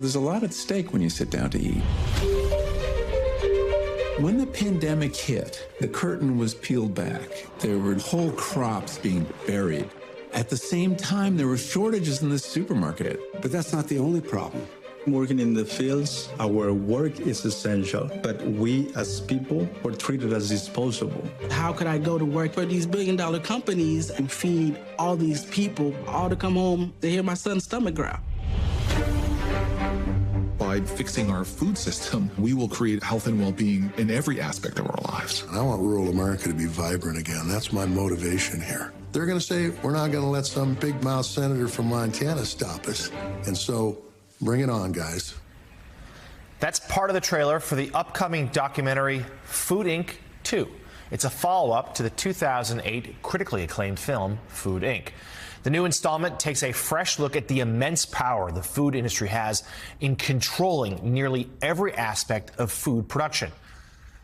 There's a lot at stake when you sit down to eat. When the pandemic hit, the curtain was peeled back. There were whole crops being buried. At the same time, there were shortages in the supermarket. But that's not the only problem. Working in the fields, our work is essential, but we as people were treated as disposable. How could I go to work for these billion-dollar companies and feed all these people, all to come home to hear my son's stomach growl? By fixing our food system, we will create health and well-being in every aspect of our lives. I want rural America to be vibrant again. That's my motivation here. They're going to say, we're not going to let some big mouth senator from Montana stop us. And so, bring it on, guys. That's part of the trailer for the upcoming documentary Food Inc. 2. It's a follow-up to the 2008 critically acclaimed film Food Inc. The new installment takes a fresh look at the immense power the food industry has in controlling nearly every aspect of food production.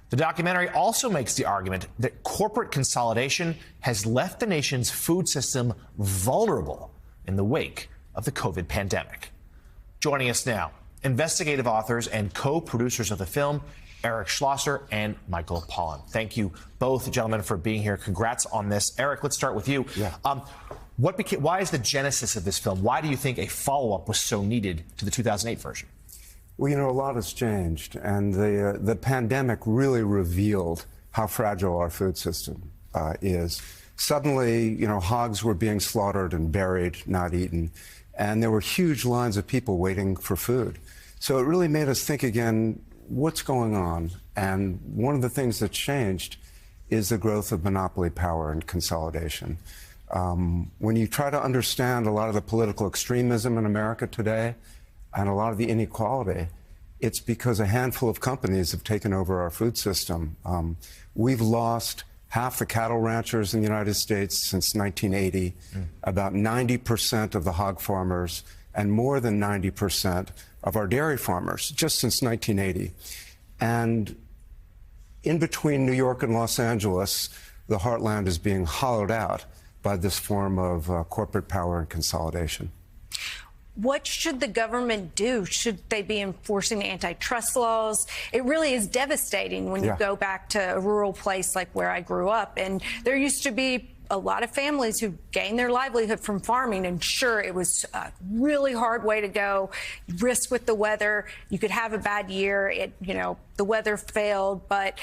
The documentary also makes the argument that corporate consolidation has left the nation's food system vulnerable in the wake of the COVID pandemic. Joining us now, investigative authors and co-producers of the film, Eric Schlosser and Michael Pollan. Thank you both, gentlemen, for being here. Congrats on this. Eric, let's start with you. Yeah. Why is the genesis of this film? Why do you think a follow-up was so needed to the 2008 version? Well, a lot has changed, and the pandemic really revealed how fragile our food system is. Suddenly, hogs were being slaughtered and buried, not eaten, and there were huge lines of people waiting for food. So it really made us think again, what's going on? And one of the things that changed is the growth of monopoly power and consolidation. When you try to understand a lot of the political extremism in America today and a lot of the inequality, it's because a handful of companies have taken over our food system. We've lost half the cattle ranchers in the United States since 1980, about 90% of the hog farmers, and more than 90% of our dairy farmers, just since 1980. And in between New York and Los Angeles, the heartland is being hollowed out by this form of corporate power and consolidation. What should the government do? Should they be enforcing antitrust laws? It really is devastating when you go back to a rural place like where I grew up. And there used to be a lot of families who gained their livelihood from farming. And sure, it was a really hard way to go. Risk with the weather. You could have a bad year. The weather failed, but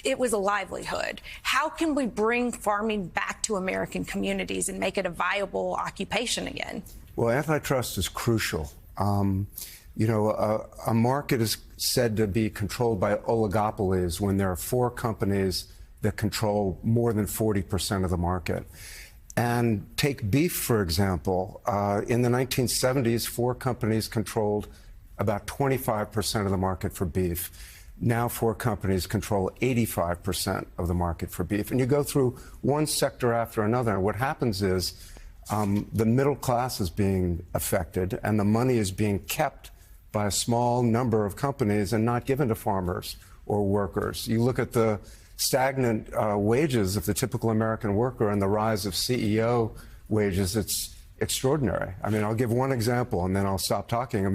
it was a livelihood. How can we bring farming back to American communities and make it a viable occupation again? Well, antitrust is crucial. A market is said to be controlled by oligopolies when there are 4 companies that control more than 40% of the market. And take beef, for example. In the 1970s, 4 companies controlled about 25% of the market for beef. Now 4 companies control 85% of the market for beef. And you go through one sector after another, and what happens is the middle class is being affected, and the money is being kept by a small number of companies and not given to farmers or workers. You look at the stagnant wages of the typical American worker and the rise of CEO wages, it's extraordinary. I'll give one example, and then I'll stop talking.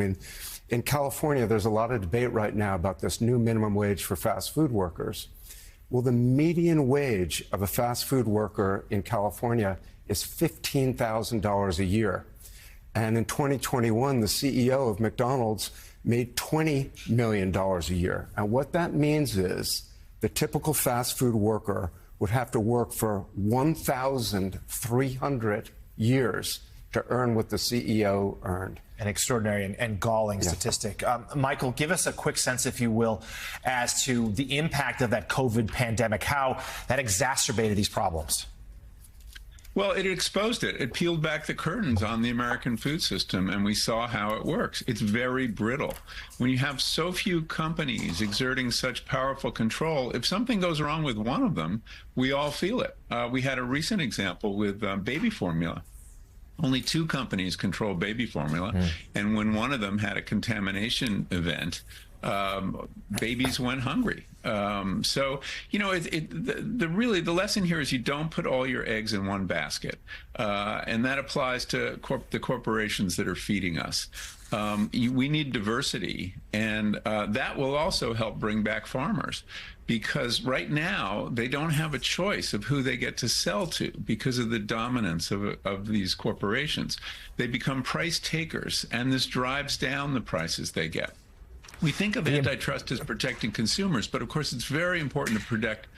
In California, there's a lot of debate right now about this new minimum wage for fast food workers. Well, the median wage of a fast food worker in California is $15,000 a year. And in 2021, the CEO of McDonald's made $20 million a year. And what that means is the typical fast food worker would have to work for 1,300 years to earn what the CEO earned. An extraordinary and galling statistic. Michael, give us a quick sense, if you will, as to the impact of that COVID pandemic, how that exacerbated these problems. Well, it exposed it. It peeled back the curtains on the American food system, and we saw how it works. It's very brittle. When you have so few companies exerting such powerful control, if something goes wrong with one of them, we all feel it. We had a recent example with baby formula. Only 2 companies control baby formula, and when one of them had a contamination event, babies went hungry. So, the lesson here is you don't put all your eggs in one basket. And that applies to the corporations that are feeding us. We need diversity, and that will also help bring back farmers, because right now they don't have a choice of who they get to sell to because of the dominance of these corporations. They become price takers, and this drives down the prices they get. We think of antitrust as protecting consumers, but of course it's very important to protect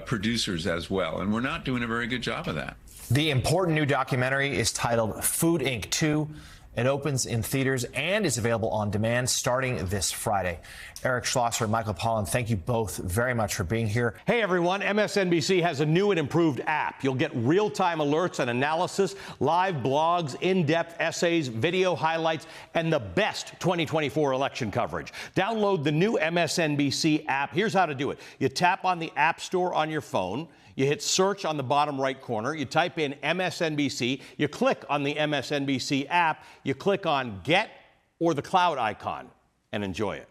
producers as well, and we're not doing a very good job of that. The important new documentary is titled Food Inc. 2. It opens in theaters and is available on demand starting this Friday. Eric Schlosser and Michael Pollan, thank you both very much for being here. Hey, everyone. MSNBC has a new and improved app. You'll get real-time alerts and analysis, live blogs, in-depth essays, video highlights, and the best 2024 election coverage. Download the new MSNBC app. Here's how to do it. You tap on the App Store on your phone. You hit search on the bottom right corner. You type in MSNBC. You click on the MSNBC app. You click on Get or the cloud icon and enjoy it.